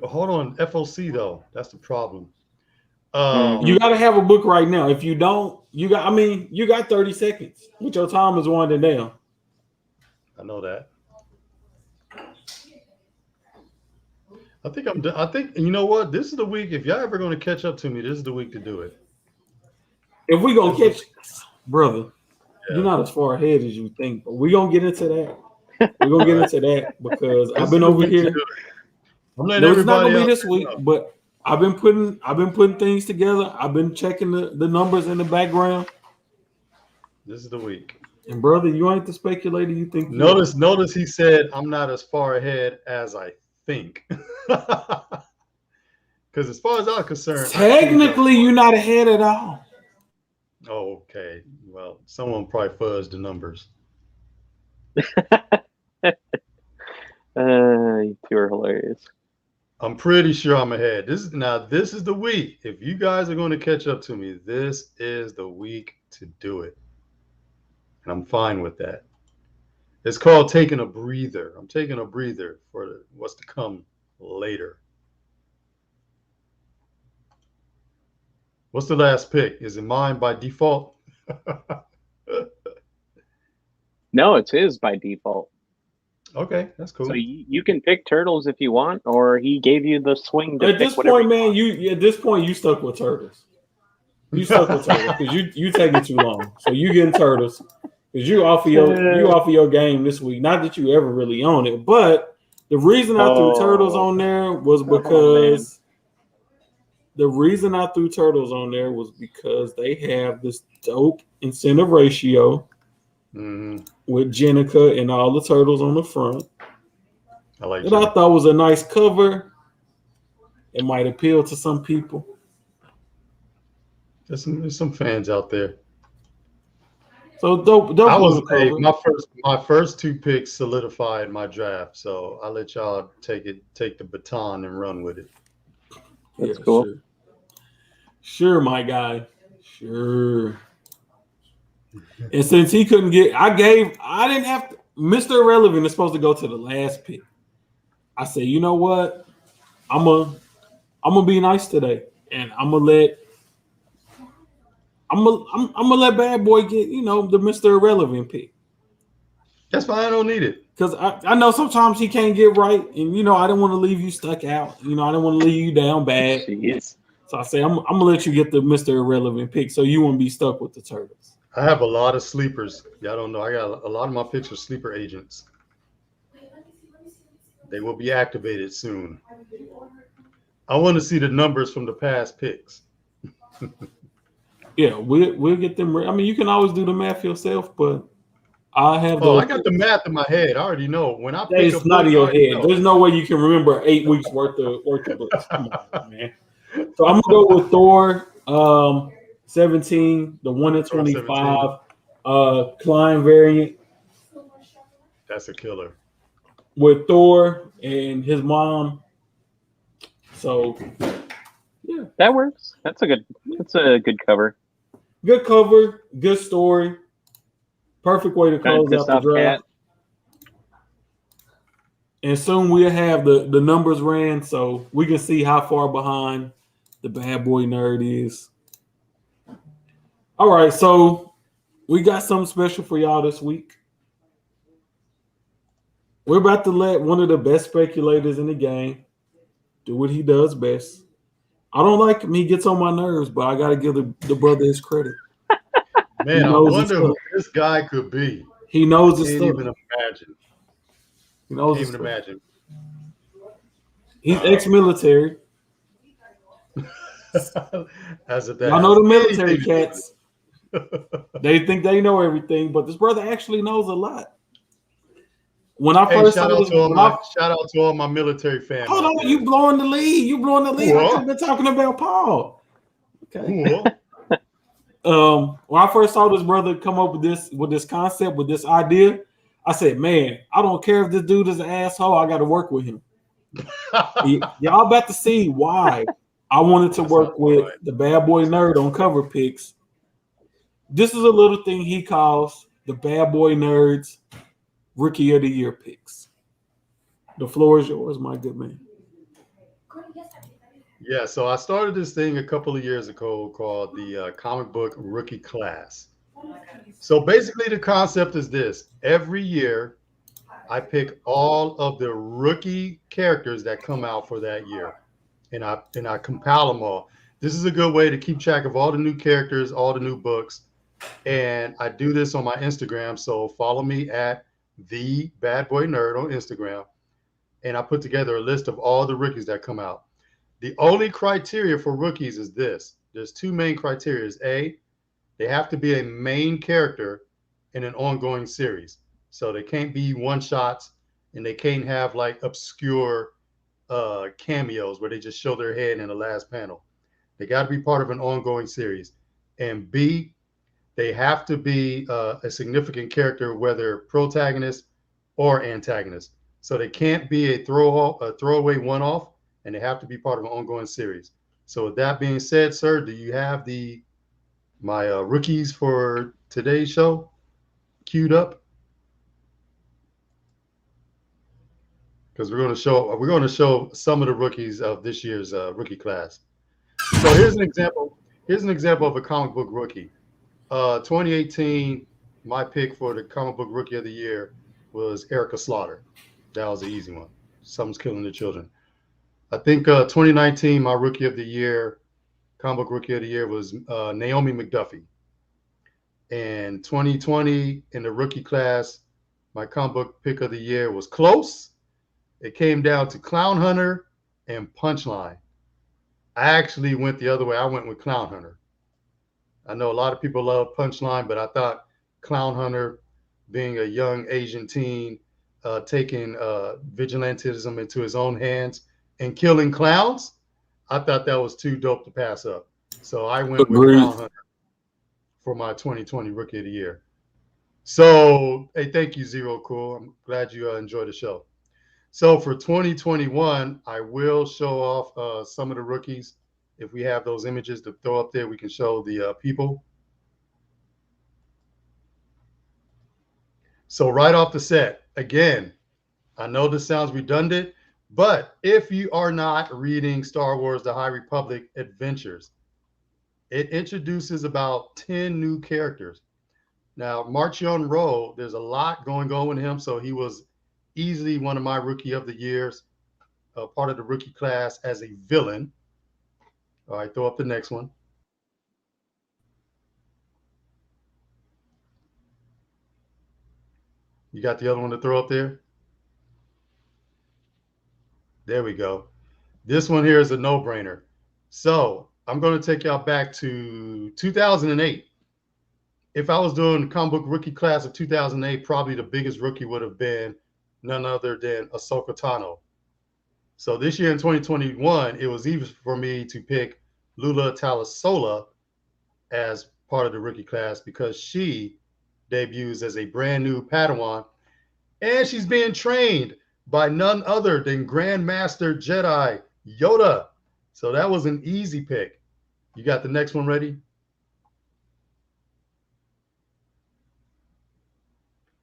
Hold on, FOC though. That's the problem. You got to have a book right now. If you don't, you got 30 seconds. With your time is winding down. I know that. I think you know what? This is the week. If y'all ever going to catch up to me, this is the week to do it. If we gonna catch, brother, you're not as far ahead as you think. But we're gonna get into that. We're gonna get into that because I've been over here. It's not gonna be this week, but I've been putting things together. I've been checking the numbers in the background. This is the week. And brother, you ain't the speculator you think. Notice he said I'm not as far ahead as I think. Because as far as I'm concerned, technically you're not ahead at all. Oh, okay. Well, someone probably fuzzed the numbers. You two are hilarious. I'm pretty sure I'm ahead. This is the week. If you guys are going to catch up to me, this is the week to do it. And I'm fine with that. It's called taking a breather. I'm taking a breather for what's to come later. What's the last pick? Is it mine by default? No, it's his by default. Okay, that's cool. So you can pick Turtles if you want, or he gave you the swing to at this point, man. At this point, you stuck with Turtles. You stuck with Turtles because you taking too long. So you getting Turtles because you offer your game this week. Not that you ever really own it, but the reason I threw Turtles on there was because they have this dope incentive ratio. With Jenica and all the turtles on the front. I thought was a nice cover. It might appeal to some people. There's some fans out there. So dope. My first two picks solidified my draft. So I'll let y'all take the baton and run with it. That's cool. Sure, my guy. Sure. And since he couldn't get, I didn't have to. Mr. Irrelevant is supposed to go to the last pick. I said, you know what? I'm gonna be nice today, and I'm gonna let Bad Boy get the Mr. Irrelevant pick. That's fine. I don't need it because I know sometimes he can't get right, and I didn't want to leave you stuck out. I didn't want to leave you down bad. Jeez. So I say I'm gonna let you get the Mr. Irrelevant pick, so you won't be stuck with the Turtles. I have a lot of sleepers. Y'all don't know. I got a lot of my picks are sleeper agents. They will be activated soon. I want to see the numbers from the past picks. Yeah, we'll get them. I mean, you can always do the math yourself, but I have. I got the math in my head. I already know when I pick it's not in your head. There's no way you can remember 8 weeks worth of books. Come on, man. So I'm gonna go with Thor. 17, the 1 in 25, Klein variant. That's a killer. with Thor and his mom. So yeah, That works. That's a good cover. good cover, good story, perfect way to Kind of close pissed out the off draft. cat. And soon we'll have the numbers ran so we can see how far behind the bad boy nerd is. All right, so we got something special for y'all this week. We're about to let one of the best speculators in the game do what he does best. I don't like him; he gets on my nerves, but I got to give the brother his credit. He Man, I knows his wonder stuff. who this guy could be. He I knows his can't stuff. even imagine. He knows Can't his even stuff. imagine. He's ex-military. As if that Y'all know has the military anything to do cats. They think they know everything, but this brother actually knows a lot. When I Hey, first saw this, shout out to all my military fam hold out on, there. you blowing the lead. You blowing the lead. I could What? have been talking about Paul. Okay. What? When I first saw this brother come up with this concept, with this idea, I said, man, I don't care if this dude is an asshole. I got to work with him. Y'all about to see why I wanted to work with the bad boy nerd on cover picks. This is a little thing he calls the bad boy nerds rookie of the year picks. The floor is yours, my good man. Yeah, so I started this thing a couple of years ago called the comic book rookie class. So basically, the concept is this: every year, I pick all of the rookie characters that come out for that year, and I compile them all. This is a good way to keep track of all the new characters, all the new books, and I do this on my Instagram. So follow me at the Bad Boy Nerd on Instagram, and I put together a list of all the rookies that come out. The only criteria for rookies is this: there's two main criteria. A, they have to be a main character in an ongoing series. So they can't be one shots, and they can't have like obscure cameos where they just show their head in the last panel. They got to be part of an ongoing series. And B, they have to be a significant character, whether protagonist or antagonist. So they can't be a throwaway one-off, and they have to be part of an ongoing series. So with that being said, sir, do you have my rookies for today's show queued up? Because we're going to show some of the rookies of this year's rookie class. So here's an example. Here's an example of a comic book rookie. 2018, my pick for the comic book rookie of the year was Erica Slaughter. That was an easy one. Something's killing the children. I think 2019, my rookie of the year, comic book rookie of the year was Naomi McDuffie. And 2020, in the rookie class, my comic book pick of the year was close. It came down to Clown Hunter and Punchline. I actually went the other way. I went with Clown Hunter. I know a lot of people love Punchline, but I thought Clown Hunter, being a young Asian teen, taking vigilantism into his own hands and killing clowns, I thought that was too dope to pass up. So I went with Agreed. Clown Hunter for my 2020 Rookie of the Year. So, hey, thank you, Zero Cool. I'm glad you enjoyed the show. So for 2021, I will show off some of the rookies. If we have those images to throw up there, we can show the people. So right off the set, again, I know this sounds redundant, but if you are not reading Star Wars The High Republic Adventures, it introduces about 10 new characters. Now, Marchion Ro, there's a lot going on with him, so he was easily one of my Rookie of the Years, part of the rookie class as a villain. All right, throw up the next one. You got the other one to throw up there? There we go. This one here is a no-brainer. So I'm going to take y'all back to 2008. If I was doing the comic book rookie class of 2008, probably the biggest rookie would have been none other than Ahsoka Tano. So this year in 2021, it was easy for me to pick Lula Talasola as part of the rookie class because she debuts as a brand new Padawan. And she's being trained by none other than Grandmaster Jedi Yoda. So that was an easy pick. You got the next one ready?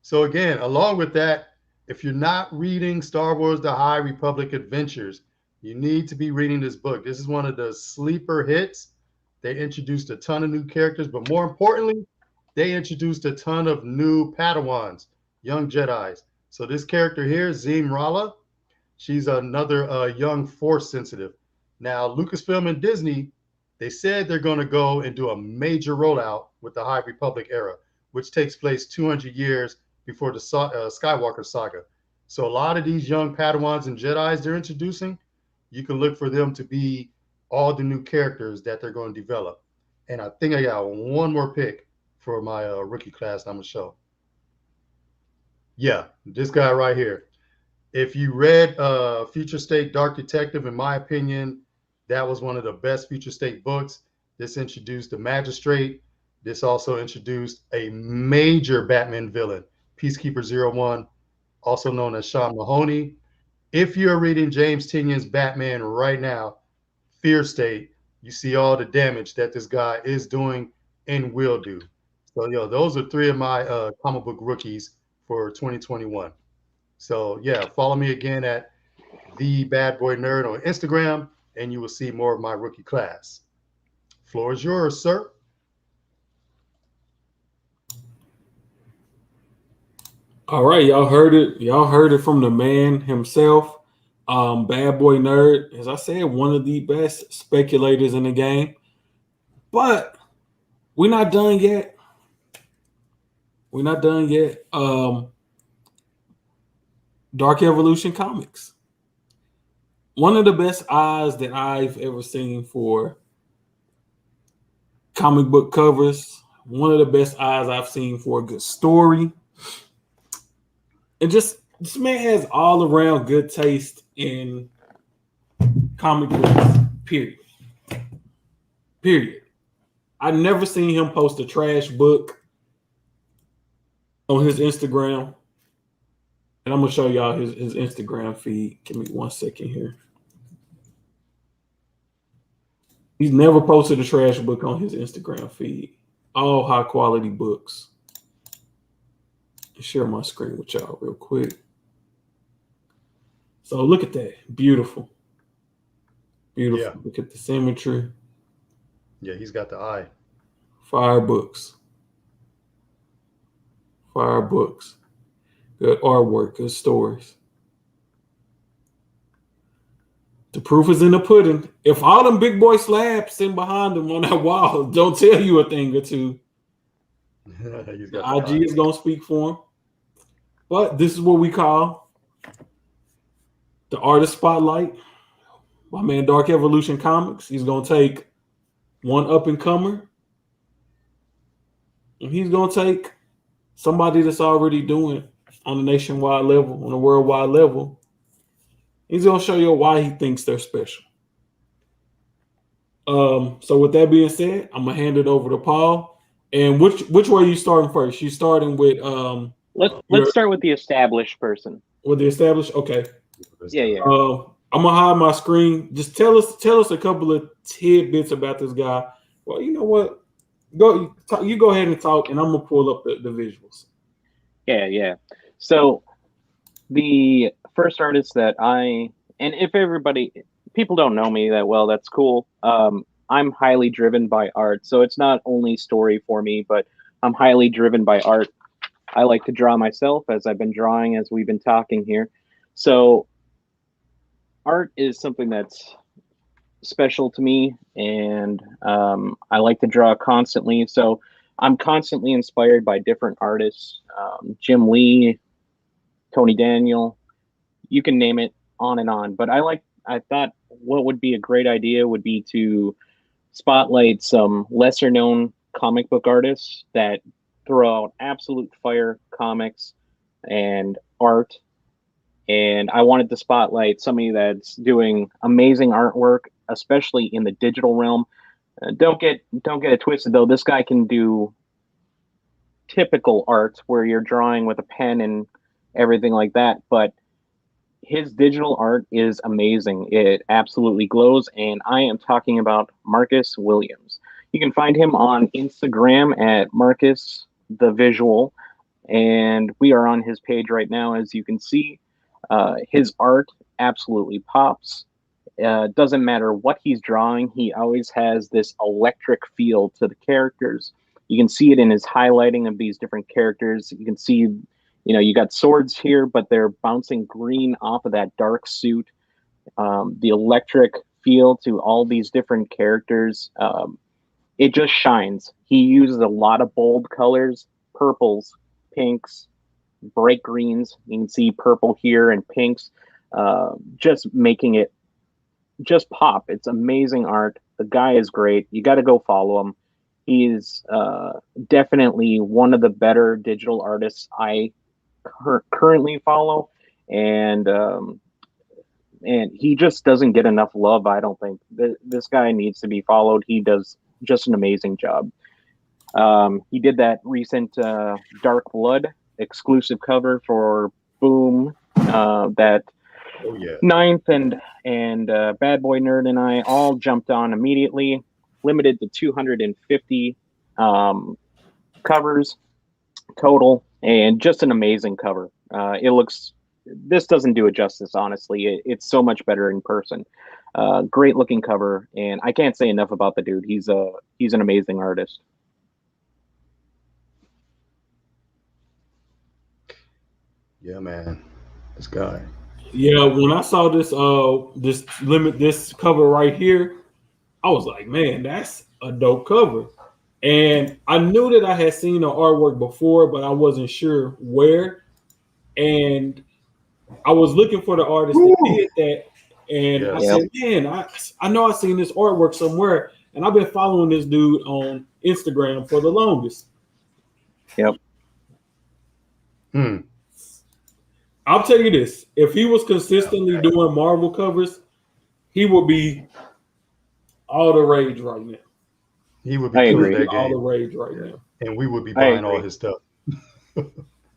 So again, along with that, if you're not reading Star Wars The High Republic Adventures, you need to be reading this book. This is one of the sleeper hits. They introduced a ton of new characters, but more importantly, they introduced a ton of new Padawans, young Jedis. So this character here, Zim Rala, she's another young Force sensitive. Now, Lucasfilm and Disney, they said they're going to go and do a major rollout with the High Republic era, which takes place 200 years before the Skywalker saga. So a lot of these young Padawans and Jedis they're introducing, you can look for them to be all the new characters that they're going to develop. And I think I got one more pick for my rookie class I'm going to show. Yeah, this guy right here. If you read Future State Dark Detective, in my opinion, that was one of the best Future State books. This introduced the Magistrate. This also introduced a major Batman villain, Peacekeeper 01, also known as Sean Mahoney. If you're reading James Tynion's Batman right now, Fear State, you see all the damage that this guy is doing and will do. So, those are three of my comic book rookies for 2021. So, yeah, follow me again at The Bad Boy Nerd on Instagram, and you will see more of my rookie class. Floor is yours, sir. All right, y'all heard it. Y'all heard it from the man himself. Bad Boy Nerd, as I said, one of the best speculators in the game. But we're not done yet. We're not done yet. Dark Evolution Comics. One of the best eyes that I've ever seen for comic book covers. One of the best eyes I've seen for a good story. And just this man has all around good taste in comic books, period. Period. I've never seen him post a trash book on his Instagram. And I'm going to show y'all his Instagram feed. Give me 1 second here. He's never posted a trash book on his Instagram feed. All high quality books. Share my screen with y'all real quick. So look at that. Beautiful. Beautiful. Yeah. Look at the symmetry. Yeah, he's got the eye. Fire books. Fire books. Good artwork. Good stories. The proof is in the pudding. If all them big boy slabs sitting behind him on that wall don't tell you a thing or two, the IG is going to speak for him. But this is what we call the artist spotlight. My man, Dark Evolution Comics. He's going to take one up-and-comer, and he's going to take somebody that's already doing on a nationwide level, on a worldwide level. He's going to show you why he thinks they're special. So with that being said, I'm going to hand it over to Paul. And which way are you starting first? You starting with let's start with the established person. With the established, okay. Yeah. I'm gonna hide my screen. Just tell us a couple of tidbits about this guy. Well, you know what? You go ahead and talk, and I'm gonna pull up the visuals. Yeah. So the first artist that and if people don't know me that well, that's cool. I'm highly driven by art, so it's not only story for me, but I'm highly driven by art. I like to draw myself, as I've been drawing as we've been talking here. So art is something that's special to me, and I like to draw constantly. So I'm constantly inspired by different artists, Jim Lee, Tony Daniel, you can name it, on and on. But I thought what would be a great idea would be to spotlight some lesser known comic book artists that throw out absolute fire comics and art. And I wanted to spotlight somebody that's doing amazing artwork, especially in the digital realm. Don't get it twisted though. This guy can do typical art where you're drawing with a pen and everything like that. But his digital art is amazing. It absolutely glows. And I am talking about Marcus Williams. You can find him on Instagram at Marcus the Visual. And we are on his page right now, as you can see. His art absolutely pops. Doesn't matter what he's drawing, he always has this electric feel to the characters. You can see it in his highlighting of these different characters. You can see, you got swords here, but they're bouncing green off of that dark suit. The electric feel to all these different characters, it just shines. He uses a lot of bold colors, purples, pinks, bright greens. You can see purple here and pinks, just making it just pop. It's amazing art. The guy is great. You got to go follow him. He's definitely one of the better digital artists I currently follow, and he just doesn't get enough love. I don't think this guy needs to be followed. He does just an amazing job. He did that recent Dark Blood exclusive cover for Boom. That Ninth and Bad Boy Nerd and I all jumped on immediately. Limited to 250 covers total, and just an amazing cover. This doesn't do it justice, honestly. It's so much better in person. Great looking cover, and I can't say enough about the dude. He's an amazing artist. Yeah, man, this guy. Yeah, when I saw this cover right here, I was like, man, that's a dope cover. And I knew that I had seen the artwork before, but I wasn't sure where. And I was looking for the artist that did that. And I said, man, I know I've seen this artwork somewhere. And I've been following this dude on Instagram for the longest. Yep. I'll tell you this. If he was consistently doing Marvel covers, he would be all the rage right now. He would be killing that game. All the rage right now. And we would be buying all his stuff.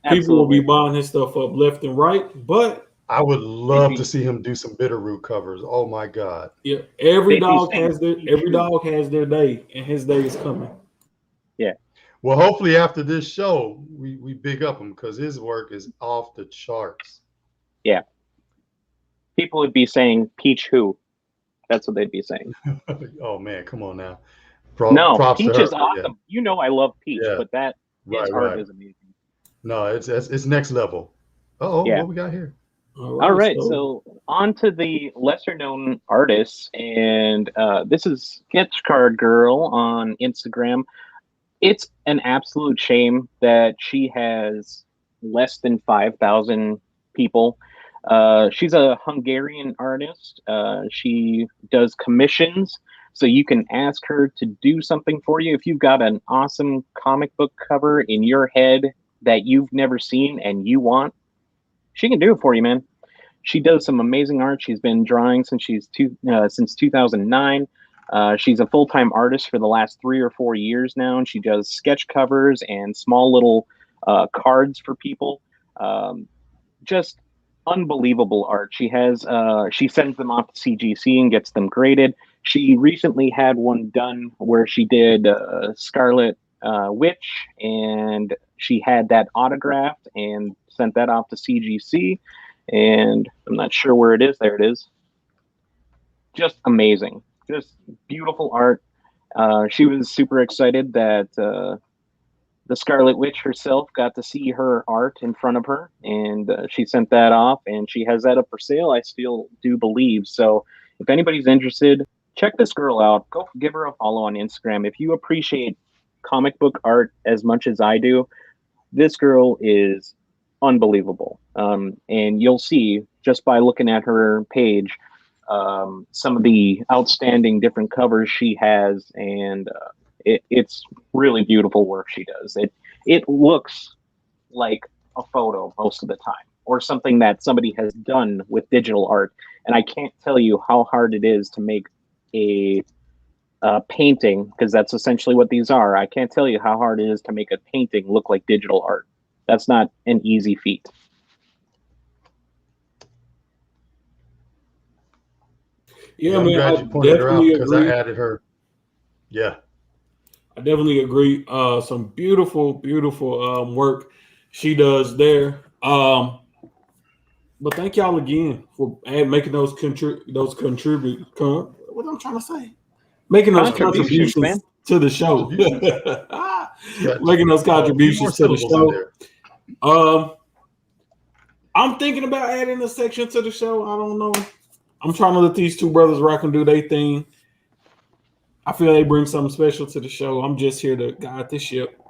People will be buying his stuff up left and right, but I would love to see him do some Bitterroot covers. Oh my God. Yeah, every dog has their day, and his day is coming. Yeah. Well, hopefully after this show, we big up him because his work is off the charts. Yeah. People would be saying Peach who? That's what they'd be saying. Oh man, come on now. Peach is awesome. Yeah. I love Peach, but his art is amazing. No, it's next level. What we got here? All right, so on to the lesser known artists, and this is Sketch Card Girl on Instagram. It's an absolute shame that she has less than 5,000 people. She's a Hungarian artist. She does commissions, so you can ask her to do something for you. If you've got an awesome comic book cover in your head that you've never seen and you want, she can do it for you, man. She does some amazing art. She's been drawing since since 2009. She's a full-time artist for the last 3 or 4 years now, and she does sketch covers and small little cards for people. Just unbelievable art. She sends them off to CGC and gets them graded. She recently had one done where she did Scarlet Witch, and she had that autographed and sent that off to CGC. And I'm not sure where it is. There it is. Just amazing. Just beautiful art. She was super excited that the Scarlet Witch herself got to see her art in front of her, and she sent that off, and she has that up for sale, I still do believe. So if anybody's interested, check this girl out. Go give her a follow on Instagram. If you appreciate comic book art as much as I do, this girl is unbelievable. And you'll see just by looking at her page some of the outstanding different covers she has, and it's really beautiful work she does. It looks like a photo most of the time, or something that somebody has done with digital art. And I can't tell you how hard it is to make a painting, because that's essentially what these are. I can't tell you how hard it is to make a painting look like digital art. That's not an easy feat. Yeah, I'm man, I glad you pointed her out definitely because I agree. added her. Yeah. I definitely agree. Some beautiful, beautiful work she does there. But thank y'all again for making those contribute. What I'm trying to say, making those Contributions, man. contributions to the show, Contributions. making those A few more contributions to the syllables in show. there. I'm thinking about adding a section to the show. I don't know. I'm trying to let these two brothers rock and do their thing. I feel they bring something special to the show. I'm just here to guide this ship.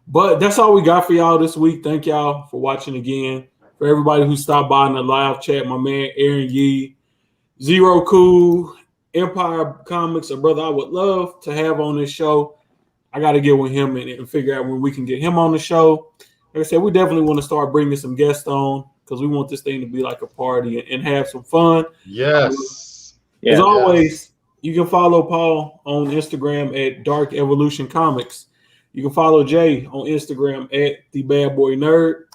But that's all we got for y'all this week. Thank y'all for watching again. For everybody who stopped by in the live chat, my man Aaron Yee, Zero Cool, Empire Comics, a brother I would love to have on this show. I got to get with him and figure out when we can get him on the show. Like I said, we definitely want to start bringing some guests on because we want this thing to be like a party and have some fun. Yes. As always, you can follow Paul on Instagram at Dark Evolution Comics. You can follow Jay on Instagram at The Bad Boy Nerd.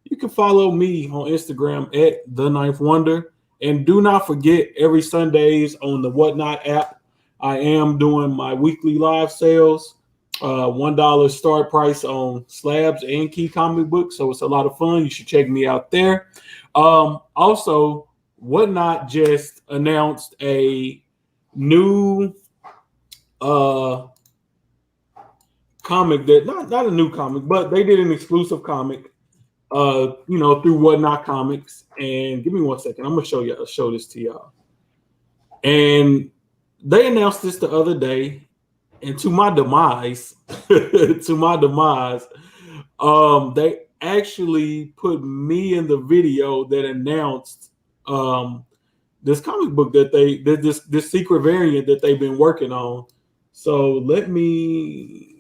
You can follow me on Instagram at The Ninth Wonder. And do not forget, every Sundays on the Whatnot app, I am doing my weekly live sales. $1 start price on slabs and key comic books. So it's a lot of fun. You should check me out there. Also, Whatnot just announced a new comic that not a new comic, but they did an exclusive comic through Whatnot Comics. And give me 1 second. I'm gonna show this to y'all. And they announced this the other day, and to my demise, they actually put me in the video that announced this comic book that this secret variant that they've been working on. So let me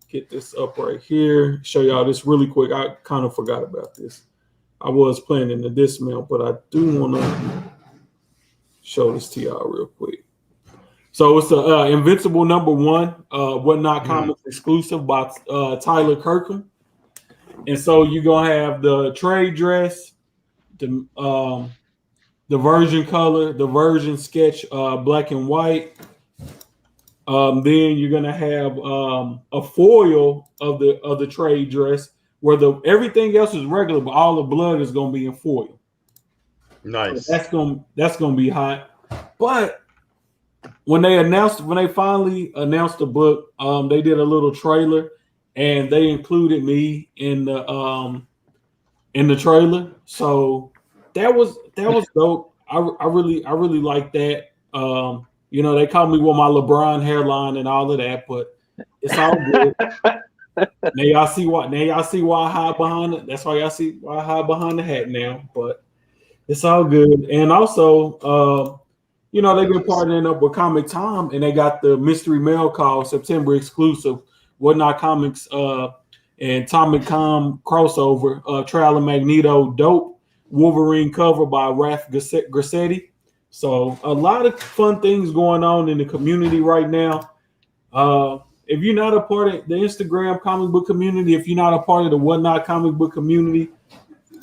get this up right here, show y'all this really quick. I kind of forgot about this. I was planning to dismount, but I do want to show this to y'all real quick. So it's the Invincible #1, Whatnot Comics exclusive by Tyler Kirkham. And so you're gonna have the trade dress, the version color, the version sketch, black and white. Then you're gonna have a foil of the trade dress where everything else is regular, but all the blood is gonna be in foil. Nice. So that's gonna be hot. But when they finally announced the book, they did a little trailer and they included me in the trailer. So that was dope. I really like that. They call me with my LeBron hairline and all of that, but it's all good. Now y'all see why I hide behind it. That's why y'all see why I hide behind the hat now. But it's all good. And also, they've been partnering up with Comic Tom, and they got the mystery mail call September exclusive Whatnot Comics and Comic Com crossover. Trial of Magneto, dope Wolverine cover by Raph Grassetti. So a lot of fun things going on in the community right now. If you're not a part of the Instagram comic book community, if you're not a part of the Whatnot comic book community,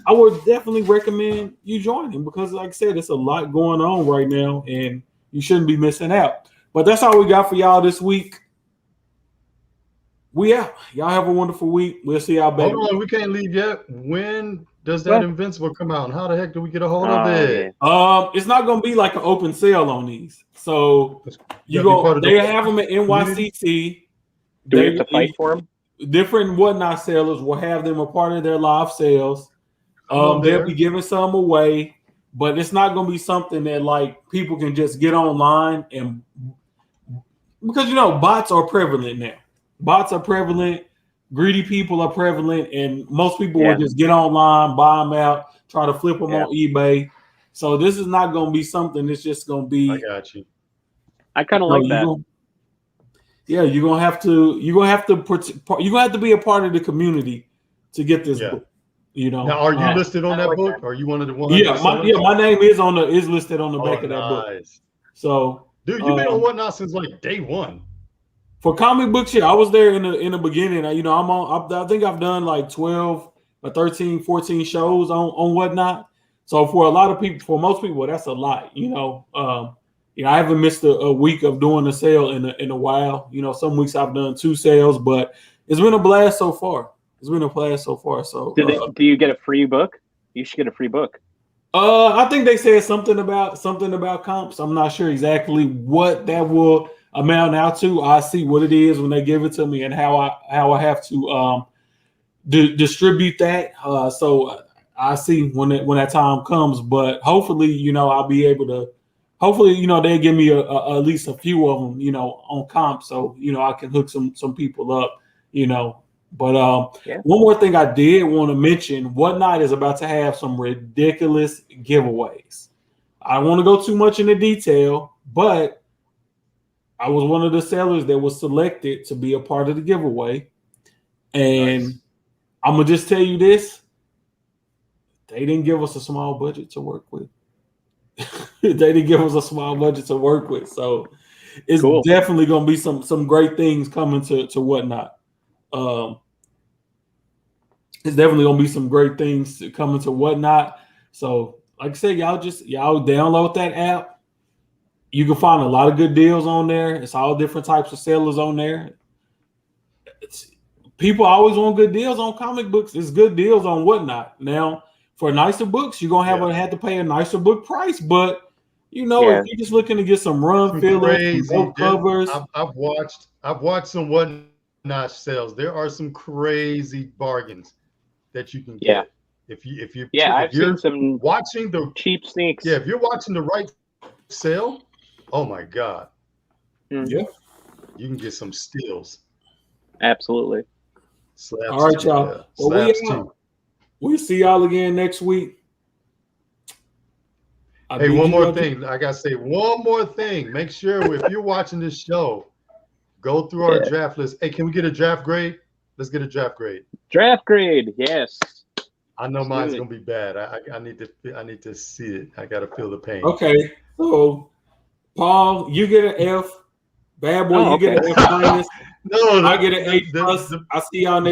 I would definitely recommend you joining because, like I said, it's a lot going on right now, and you shouldn't be missing out. But that's all we got for y'all this week. We out. Y'all have a wonderful week. We'll see y'all back. Hold on, we can't leave yet. When does that Invincible come out? And how the heck do we get a hold of it? Yeah. It's not going to be like an open sale on these. So they have them at NYCC. Do we have to fight for them? Different Whatnot sellers will have them a part of their live sales. They'll be giving some away, but it's not going to be something that like people can just get online and because bots are prevalent now. Bots are prevalent, greedy people are prevalent, and most people will just get online, buy them out, try to flip them on eBay. So this is not going to be something that's just going to be. I got you. I kind of like that. You're gonna have to be a part of the community to get this book. Now, are you listed on that book? Or are you one of the 100? My name is listed on the back of that book. So, dude, you've been on Whatnot since like day one. For comic books, I was there in the beginning. I'm on. I think I've done like 12 or 13, 14 shows on Whatnot. So for a lot of people, for most people, that's a lot. I haven't missed a week of doing a sale in a while. Some weeks I've done 2 sales, but it's been a blast so far. So do you get a free book? You should get a free book. I think they said something about comps. I'm not sure exactly what that will amount out to. I see what it is when they give it to me and how I have to distribute that. So I see when that time comes. But hopefully, I'll be able to. Hopefully, they give me at least a few of them, on comp, so I can hook some people up, But one more thing I did want to mention: Whatnot is about to have some ridiculous giveaways. I don't want to go too much into detail, but I was one of the sellers that was selected to be a part of the giveaway, and Nice. I'm gonna just tell you this: they didn't give us a small budget to work with. They didn't give us a small budget to work with, so it's Cool. definitely going to be some great things coming to Whatnot. It's definitely going to be some great things coming to Whatnot. So, like I said, y'all download that app. You can find a lot of good deals on there. It's all different types of sellers on there. People always want good deals on comic books. It's good deals on Whatnot. Now, for nicer books, you're gonna have to pay a nicer book price. But if you're just looking to get some run fillers, some covers, I've watched some Whatnot sales. There are some crazy bargains that you can get. If you're seen some watching the cheap sneaks. Yeah, if you're watching the right sale, oh my God. Yeah, you can get some steals. Absolutely. Slaps. All right, y'all. Well, we'll see y'all again next week. Hey, one more thing. I got to say one more thing. Make sure if you're watching this show, go through our draft list. Hey, can we get a draft grade? Let's get a draft grade. Draft grade, yes. I know mine's going to be bad. I need to see it. I got to feel the pain. Okay. So, Paul, you get an F. Bad boy, you get an F minus. No, I get an A plus. I see y'all next